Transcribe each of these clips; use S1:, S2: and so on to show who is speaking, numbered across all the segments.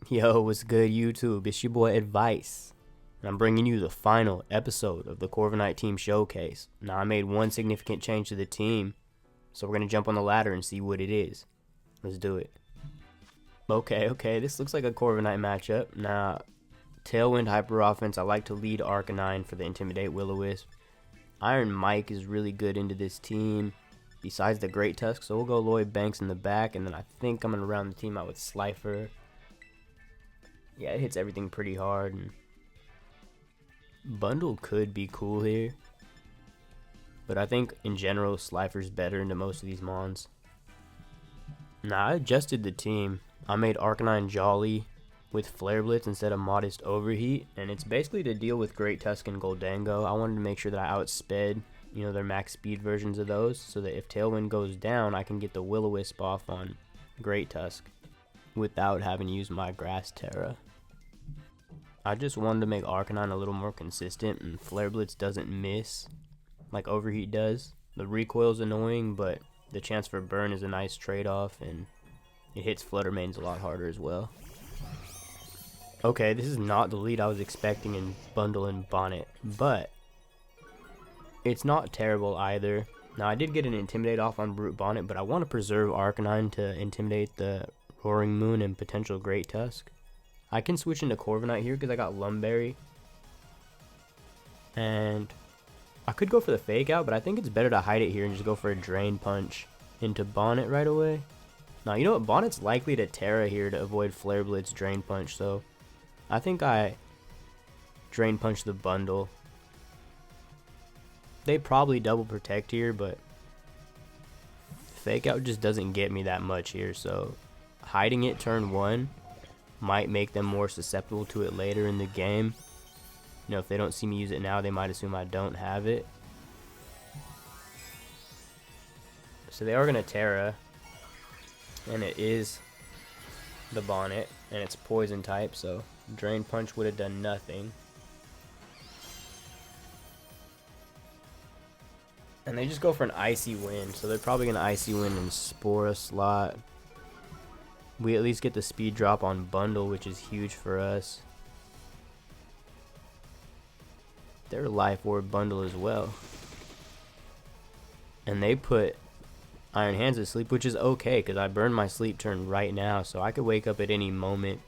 S1: Yo, what's good, YouTube? It's your boy Advice, and I'm bringing you the final episode of the Corviknight team showcase. Now, I made one significant change to the team, so we're going to jump on the ladder and see what it is. Let's do it. Okay, this looks like a Corviknight matchup. Now, Tailwind Hyper Offense, I like to lead Arcanine for the Intimidate Will-O-Wisp. Iron Mike is really good into this team, besides the Great Tusk, so we'll go Lloyd Banks in the back, and then I think I'm going to round the team out with Slifer. Yeah, it hits everything pretty hard. And Bundle could be cool here, but I think in general Slifer's better into most of these mons. Now, I adjusted the team. I made Arcanine Jolly with Flare Blitz instead of Modest Overheat, and it's basically to deal with Great Tusk and Goldango. I wanted to make sure that I outsped, their max speed versions of those, so that if Tailwind goes down, I can get the Will-O-Wisp off on Great Tusk without having to use my Grass Terra. I just wanted to make Arcanine a little more consistent, and Flare Blitz doesn't miss like Overheat does. The recoil's annoying, but the chance for burn is a nice trade-off, and it hits Flutter mains a lot harder as well. Okay, this is not the lead I was expecting in Bundle and Bonnet, but it's not terrible either. Now, I did get an Intimidate off on Brute Bonnet, but I want to preserve Arcanine to intimidate the Roaring Moon and potential Great Tusk. I can switch into Corviknight here because I got Lumberry. And I could go for the Fake Out, but I think it's better to hide it here and just go for a Drain Punch into Bonnet right away. Now, you know what? Bonnet's likely to Terra here to avoid Flare Blitz Drain Punch, so I think I Drain Punch the Bundle. They probably double protect here, but Fake Out just doesn't get me that much here, so hiding it turn 1 might make them more susceptible to it later in the game. If they don't see me use it now, they might assume I don't have it. So they are going to Terra, and it is the Bonnet, and it's Poison type, so Drain Punch would have done nothing. And they just go for an Icy Wind, so they're probably going to Icy Wind and Spore a slot. We at least get the speed drop on Bundle, which is huge for us. Their Life Orb Bundle as well. And they put Iron Hands to sleep, which is okay, because I burned my sleep turn right now, so I could wake up at any moment.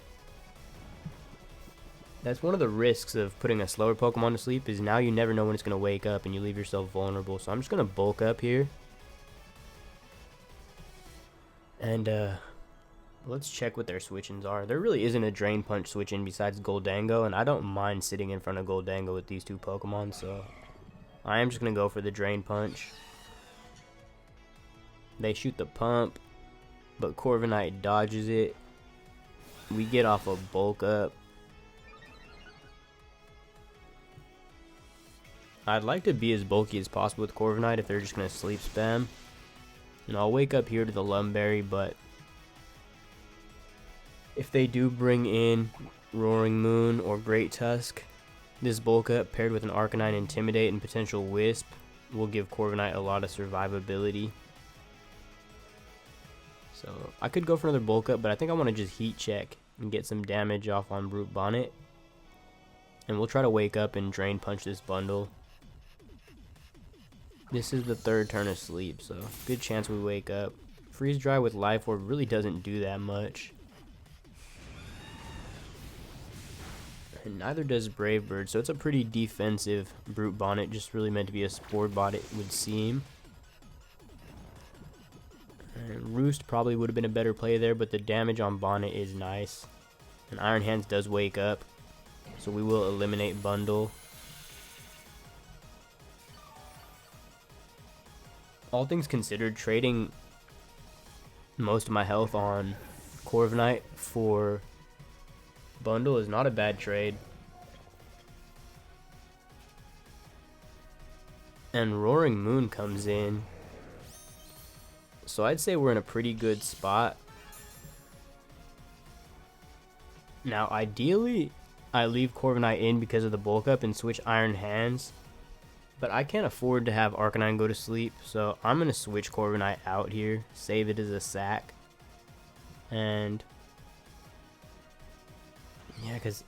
S1: That's one of the risks of putting a slower Pokemon to sleep, is now you never know when it's going to wake up and you leave yourself vulnerable. So I'm just going to bulk up here. And, let's check what their switch-ins are. There really isn't a Drain Punch switch-in besides Goldango, and I don't mind sitting in front of Goldango with these two Pokemon, so I am just going to go for the Drain Punch. They shoot the Pump, but Corviknight dodges it. We get off a bulk up. I'd like to be as bulky as possible with Corviknight if they're just going to sleep spam. And I'll wake up here to the Lumberry, but if they do bring in Roaring Moon or Great Tusk, this bulk up paired with an Arcanine Intimidate and potential Wisp will give Corviknight a lot of survivability. So I could go for another bulk up, but I think I want to just heat check and get some damage off on Brute Bonnet. And we'll try to wake up and Drain Punch this Bundle. This is the third turn of sleep, so good chance we wake up. Freeze Dry with Life Orb really doesn't do that much. And neither does Brave Bird, so it's a pretty defensive Brute Bonnet, just really meant to be a Spore Bot, it would seem. And Roost probably would have been a better play there, but the damage on Bonnet is nice. And Iron Hands does wake up, so we will eliminate Bundle. All things considered, trading most of my health on Corviknight for Bundle is not a bad trade. And Roaring Moon comes in, so I'd say we're in a pretty good spot. Now ideally I leave Corviknight in because of the bulk up and switch Iron Hands, but I can't afford to have Arcanine go to sleep, so I'm going to switch Corviknight out here, save it as a sack, and Yeah, because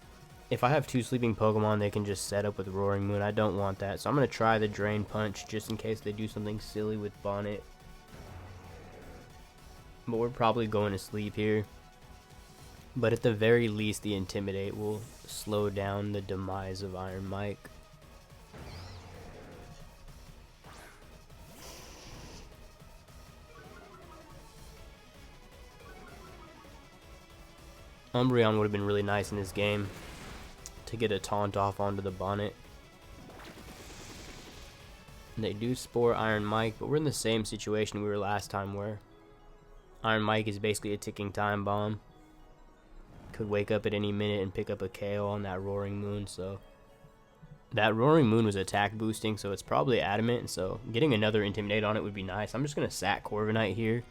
S1: if I have 2 sleeping Pokemon, they can just set up with Roaring Moon. I don't want that. So I'm going to try the Drain Punch just in case they do something silly with Bonnet. But we're probably going to sleep here. But at the very least, the Intimidate will slow down the demise of Iron Mike. Umbreon would have been really nice in this game to get a taunt off onto the Bonnet. And they do Spore Iron Mike, but we're in the same situation we were last time where Iron Mike is basically a ticking time bomb. Could wake up at any minute and pick up a KO on that Roaring Moon, so that Roaring Moon was attack boosting, so it's probably adamant, so getting another Intimidate on it would be nice. I'm just going to sack Corviknight here,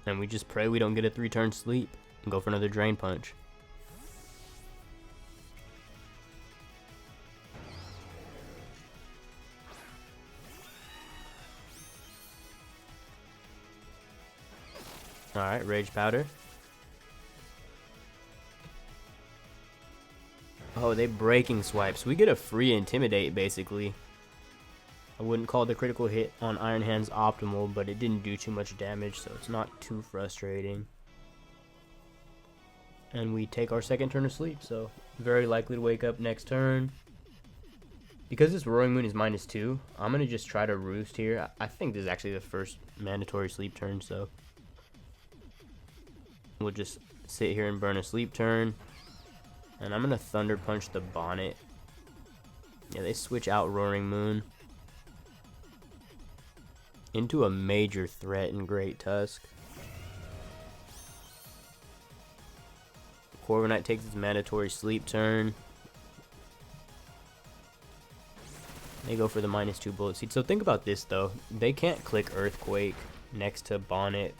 S1: and we just pray we don't get a 3-turn sleep and go for another Drain Punch. Alright, Rage Powder. Oh, they Breaking Swipe. So we get a free Intimidate, basically. I wouldn't call the critical hit on Iron Hands optimal, but it didn't do too much damage, so it's not too frustrating. And we take our 2nd turn of sleep, so very likely to wake up next turn. Because this Roaring Moon is -2, I'm going to just try to Roost here. I think this is actually the first mandatory sleep turn, so we'll just sit here and burn a sleep turn. And I'm going to Thunder Punch the Bonnet. Yeah, they switch out Roaring Moon into a major threat in Great Tusk. Corviknight takes his mandatory sleep turn. They go for the -2 Bullet Seed. So think about this though. They can't click Earthquake next to Bonnet.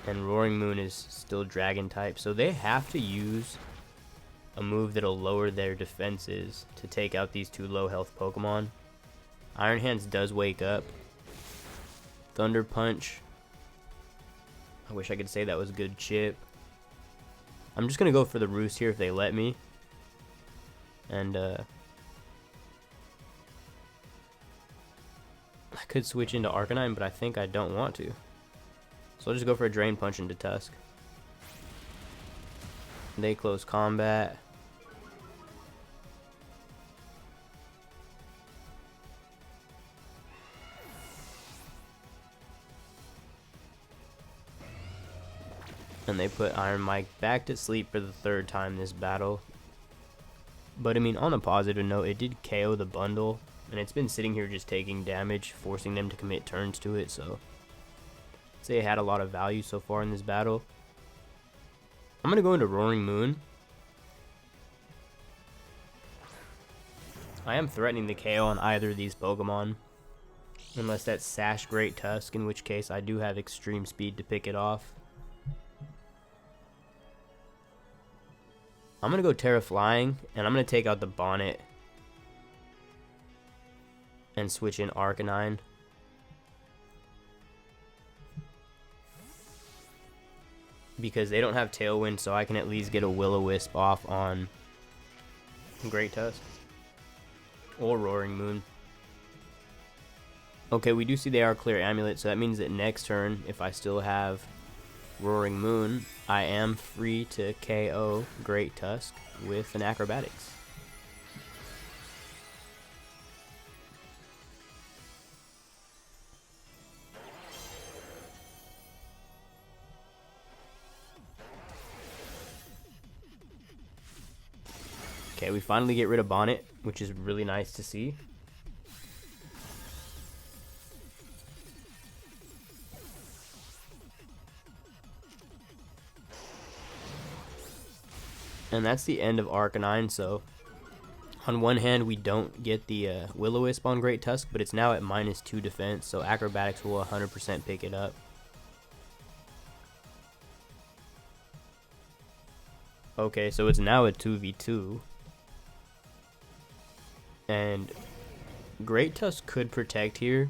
S1: And Roaring Moon is still Dragon type. So they have to use a move that'll lower their defenses to take out these 2 low health Pokemon. Iron Hands does wake up. Thunder Punch. I wish I could say that was good chip. I'm just going to go for the Roost here if they let me. And I could switch into Arcanine, but I think I don't want to. So I'll just go for a Drain Punch into Tusk. They close combat. And they put Iron Mike back to sleep for the 3rd time this battle. But I mean, on a positive note, it did KO the bundle. And it's been sitting here just taking damage, forcing them to commit turns to it. So I'd say it had a lot of value so far in this battle. I'm going to go into Roaring Moon. I am threatening the KO on either of these Pokemon. Unless that's Sash Great Tusk, in which case I do have extreme speed to pick it off. I'm going to go Terra Flying, and I'm going to take out the Bonnet and switch in Arcanine. Because they don't have Tailwind, so I can at least get a Will-O-Wisp off on Great Tusk. Or Roaring Moon. Okay, we do see they are Clear Amulet, so that means that next turn, if I still have Roaring Moon, I am free to KO Great Tusk with an Acrobatics. Okay, we finally get rid of Bonnet, which is really nice to see. And that's the end of Arcanine, so on one hand we don't get the Will-O-Wisp on Great Tusk, but it's now at -2 defense, so Acrobatics will 100% pick it up. Okay, so it's now a 2v2. And Great Tusk could protect here,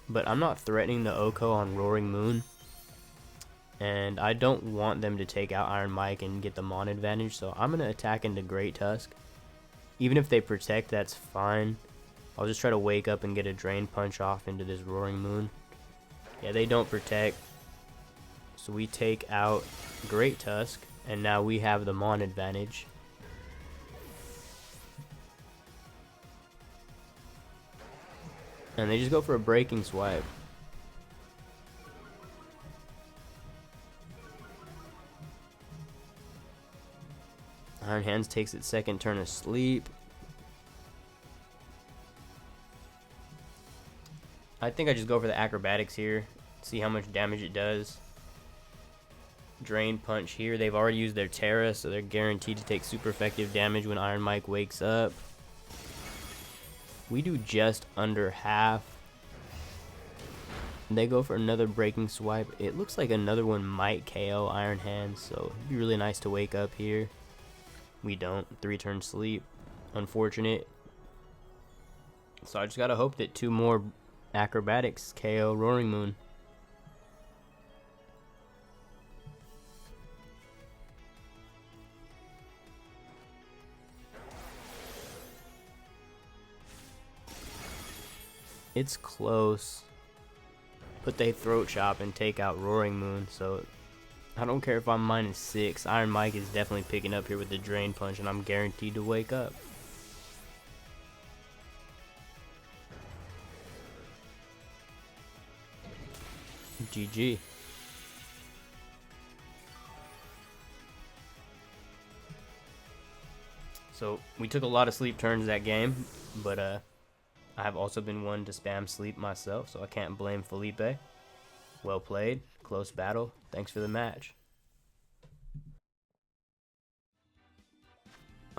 S1: but I'm not threatening the Oko on Roaring Moon. and I don't want them to take out Iron Mike and get the Mon advantage, so I'm going to attack into Great Tusk. Even if they protect, that's fine. I'll just try to wake up and get a Drain Punch off into this Roaring Moon. Yeah, they don't protect, so we take out Great Tusk, and now we have the Mon advantage. And they just go for a Breaking Swipe. Iron Hands takes its second turn of sleep. I think I just go for the Acrobatics here. See how much damage it does. Drain Punch here. They've already used their Terra, so they're guaranteed to take super effective damage when Iron Mike wakes up. We do just under half. They go for another Breaking Swipe. It looks like another one might KO Iron Hands, so it'd be really nice to wake up here. We don't. 3-turn sleep. Unfortunate. So I just gotta hope that 2 more Acrobatics KO Roaring Moon. It's close, but they Throat Chop and take out Roaring Moon, so I don't care if I'm -6. Iron Mike is definitely picking up here with the Drain Punch, and I'm guaranteed to wake up. GG. So we took a lot of sleep turns that game, but I have also been one to spam sleep myself, so I can't blame Felipe. Well played, close battle, thanks for the match.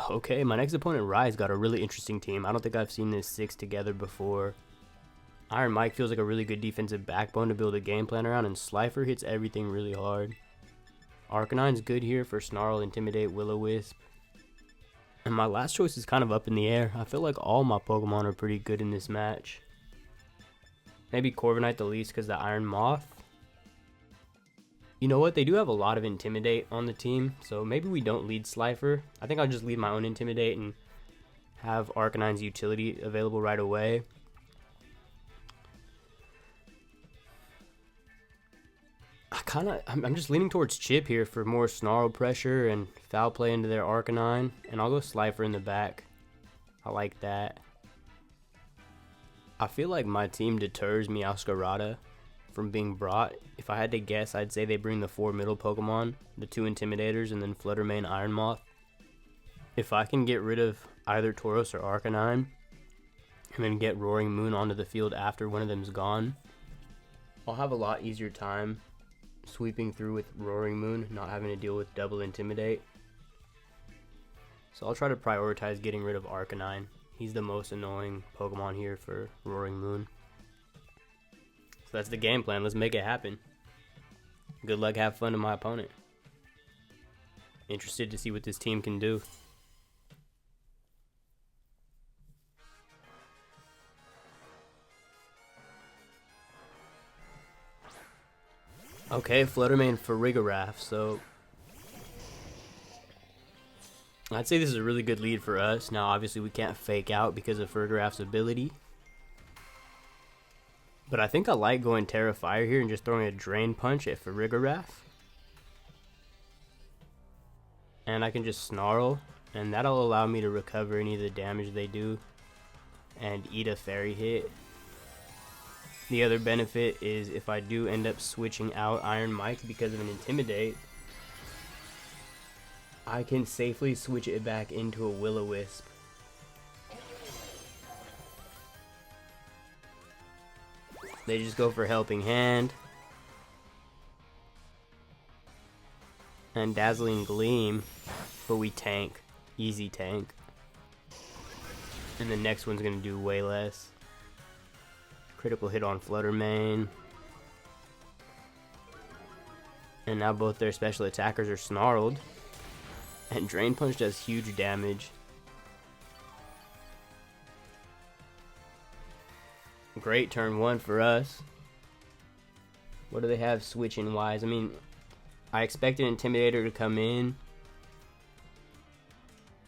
S1: Okay, my next opponent, Rise, got a really interesting team. I don't think I've seen this 6 together before. Iron Mike feels like a really good defensive backbone to build a game plan around, and Slifer hits everything really hard. Arcanine's good here for Snarl, Intimidate, Will-O-Wisp. And my last choice is kind of up in the air. I feel like all my Pokemon are pretty good in this match. Maybe Corviknight the least because the Iron Moth. You know what? They do have a lot of Intimidate on the team, so maybe we don't lead Slifer. I think I'll just lead my own Intimidate and have Arcanine's utility available right away. I'm just leaning towards Chip here for more Snarl pressure and foul play into their Arcanine, and I'll go Slifer in the back. I like that. I feel like my team deters Meowscarada from being brought. If I had to guess, I'd say they bring the 4 middle Pokemon, the 2 Intimidators, and then Flutter main Iron Moth. If I can get rid of either Tauros or Arcanine, and then get Roaring Moon onto the field after one of them's gone, I'll have a lot easier time sweeping through with Roaring Moon, not having to deal with double Intimidate. So I'll try to prioritize getting rid of Arcanine. He's the most annoying Pokemon here for Roaring Moon. So that's the game plan. Let's make it happen. Good luck, have fun to my opponent. Interested to see what this team can do. Okay, Flutter main Farigiraf, so I'd say this is a really good lead for us. Now, obviously, we can't fake out because of Farigiraf's ability. But I think I like going Terra Fire here and just throwing a Drain Punch at Farigiraf. And I can just Snarl, and that'll allow me to recover any of the damage they do and eat a Fairy hit. The other benefit is if I do end up switching out Iron Mike because of an Intimidate, I can safely switch it back into a Will-O-Wisp. They just go for Helping Hand. And Dazzling Gleam, but we tank. Easy tank. And the next one's going to do way less. Critical hit on Flutter main. And now both their special attackers are snarled. And Drain Punch does huge damage. Great turn 1 for us. What do they have switching wise? I mean, I expect an Intimidator to come in.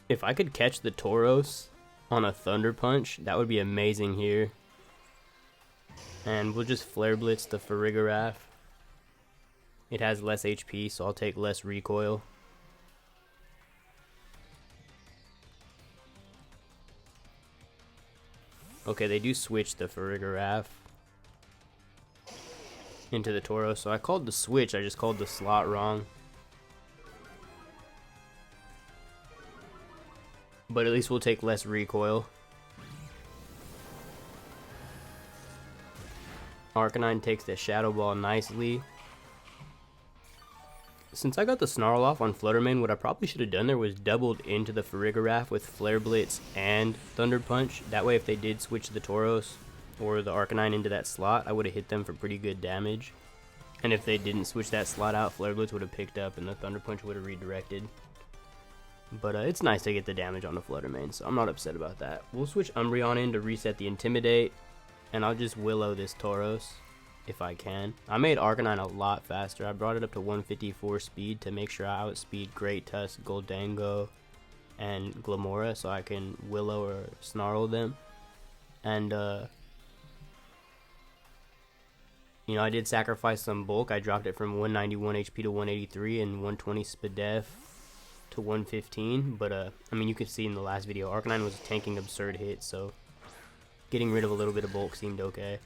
S1: If I could catch the Tauros on a Thunder Punch, that would be amazing here. And we'll just Flare Blitz the Farigiraf. It has less HP, so I'll take less recoil. Okay, they do switch the Farigiraf into the Tauros, so I called the switch, I just called the slot wrong. But at least we'll take less recoil. Arcanine takes the Shadow Ball nicely. Since I got the Snarl off on Fluttermane, what I probably should have done there was doubled into the Farigiraf with Flare Blitz and Thunder Punch. That way if they did switch the Tauros or the Arcanine into that slot, I would have hit them for pretty good damage. And if they didn't switch that slot out, Flare Blitz would have picked up and the Thunder Punch would have redirected. But it's nice to get the damage on the Fluttermane, so I'm not upset about that. We'll switch Umbreon in to reset the Intimidate, and I'll just Willow this Tauros if I can. I made Arcanine a lot faster. I brought it up to 154 speed to make sure I outspeed Great Tusk, Goldango, and Glamora so I can Willow or Snarl them. And you know, I did sacrifice some bulk. I dropped it from 191 HP to 183 and 120 SPDEF to 115. But I mean, you could see in the last video, Arcanine was tanking absurd hits, so getting rid of a little bit of bulk seemed okay.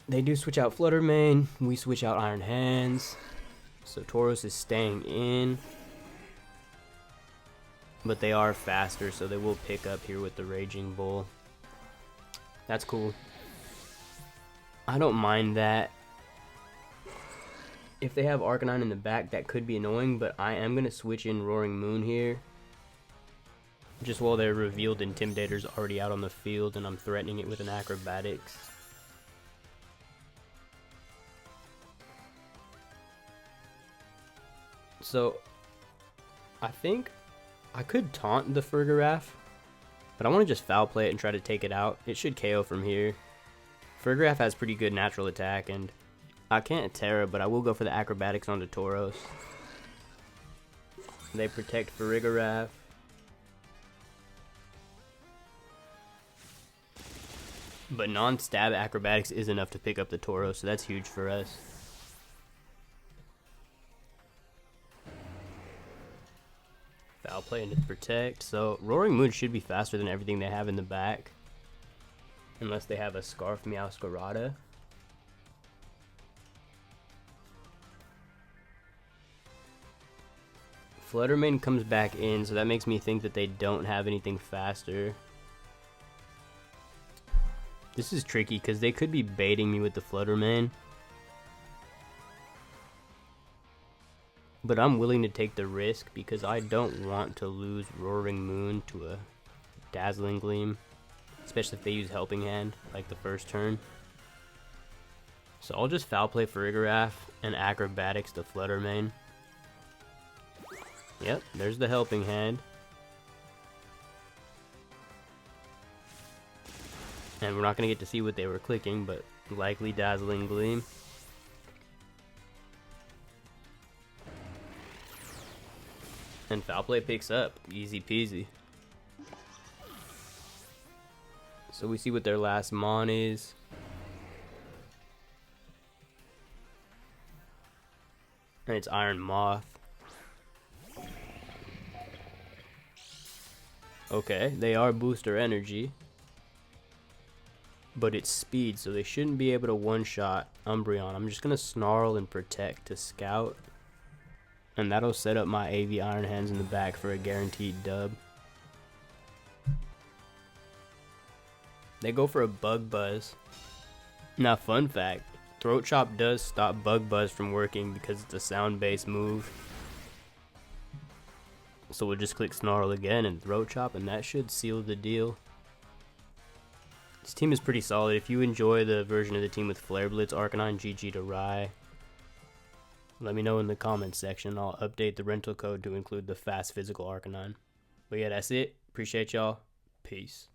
S1: They do switch out Fluttermane. We switch out Iron Hands. So Tauros is staying in. But they are faster, so they will pick up here with the Raging Bull. That's cool. I don't mind that. If they have Arcanine in the back, that could be annoying, but I am going to switch in Roaring Moon here. Just while their revealed Intimidator's already out on the field and I'm threatening it with an Acrobatics. So, I think I could taunt the Farigiraf, but I want to just foul play it and try to take it out. It should KO from here. Farigiraf has pretty good natural attack, and I can't Terra, but I will go for the Acrobatics onto Tauros. They protect Farigiraf. But non-stab Acrobatics is enough to pick up the Tauros, so that's huge for us. Foul play into protect. So Roaring Moon should be faster than everything they have in the back. Unless they have a Scarf Meowscarada. Fluttermane comes back in, so that makes me think that they don't have anything faster. This is tricky because they could be baiting me with the Fluttermane. But I'm willing to take the risk because I don't want to lose Roaring Moon to a Dazzling Gleam. Especially if they use Helping Hand, like the first turn. So I'll just Foul Play Farigiraf and Acrobatics to Fluttermane. Yep, there's the Helping Hand. And we're not going to get to see what they were clicking, but likely Dazzling Gleam. And Foul Play picks up. Easy peasy. So we see what their last Mon is. And it's Iron Moth. Okay, they are Booster Energy. But it's speed, so they shouldn't be able to one-shot Umbreon. I'm just going to Snarl and Protect to Scout. And that'll set up my AV Iron Hands in the back for a guaranteed dub. They go for a Bug Buzz. Now, fun fact, Throat Chop does stop Bug Buzz from working because it's a sound-based move. So we'll just click Snarl again and Throat Chop, and that should seal the deal. This team is pretty solid. If you enjoy the version of the team with Flare Blitz, Arcanine, GG to Rye, let me know in the comments section. I'll update the rental code to include the fast physical Arcanine. But yeah, that's it. Appreciate y'all. Peace.